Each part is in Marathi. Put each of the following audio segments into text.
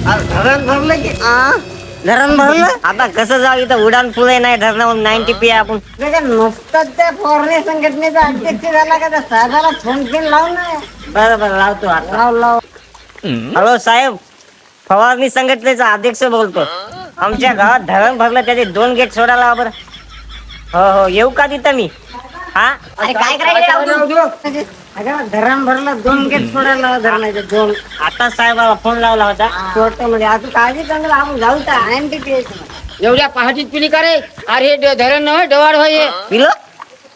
धरण भरलं की धरण भरलं. आता कसं जाऊ, इथं उडान पुळे नाही धरणावरून 90 पी आपण नुसतं त्या फवारणी संघटनेचा अध्यक्ष झाला का त्या साहेबाला फोन पिन लाव ना. बरं बरं लावतो आता. लाव. हॅलो साहेब, फवारणी संघटनेचा अध्यक्ष बोलतो. आमच्या गावात धरण भरलं, त्याचे 2 गेट सोडायला बरं. हो येऊ का तिथं मी? हा काय करायचं? धरण भरलं, 2 गेट सोडायला धरणाचे 2. आता साहेबाला फोन लावला होता. छोट म्हणजे आता काळजी चांगलं आपण जाऊ का? एवढ्या पहाटीत पिली का रे? अरे धरण नव्हे डवाड होय. पिलो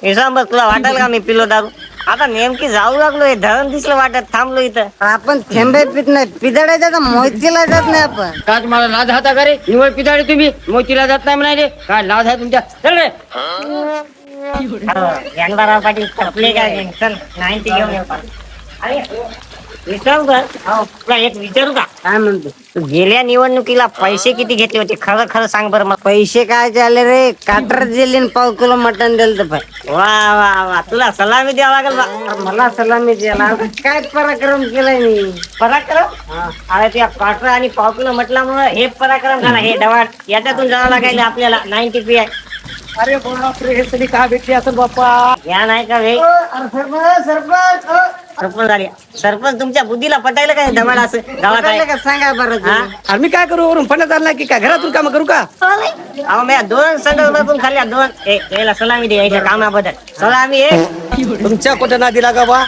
हे सांग बघ, तुला वाटेल का मी पिलो दारू? आता नेमकी जाऊ लागलो, हे धरण दिसलं वाटत थांबलो इथं. आपण थेंबे पित नाही, पिदडायचा तर मोहितीला जात नाही आपण. का तुम्हाला लाज हाता का रे? निवड पिताडे तुम्ही मोतीला जात नाही म्हणाले. काय लाज आहे तुमच्या? चल रे. जानबाराव पाटील कपले काय चल 90 घेऊन येऊ. अरे विचारू का? तुला एक विचारू का? काय म्हणतो? तू गेल्या निवडणुकीला पैसे किती घेतले होते? खरं खरं सांग बरं मग. पैसे काय झाले रे? काटर दिली 1/2 किलो मटण दिलं तर पाय. वा वा वा, तुला सलामी द्यावा लागेल बा. मला सलामी द्यायला काय पराक्रम केलाय मी. पराक्रम? अरे त्या क्वार्टर आणि पाव किलो म्हटल्यामुळे हे पराक्रम झाला. हे डवाट याच्यातून जावं लागेल आपल्याला 90 पी आहे. अरे बापरे, हे सगळी का भेटली असं बाप्पा? या नाही का वे सरपंच झाली. सरपंच तुमच्या बुद्धीला पटायला काय धमाड असं गावात आहे? का सांगा बरं हा? तुम्ही. आम्ही काय करू? वरून फंडात आणला की काय? घरातून काम करू का? अहो मी 2 संडल बसून खाल्ल्या 2. याला सलामी दे याच्या कामाबद्दल. सलामी आहे. तुमच्या कुठं ना दिला का बा?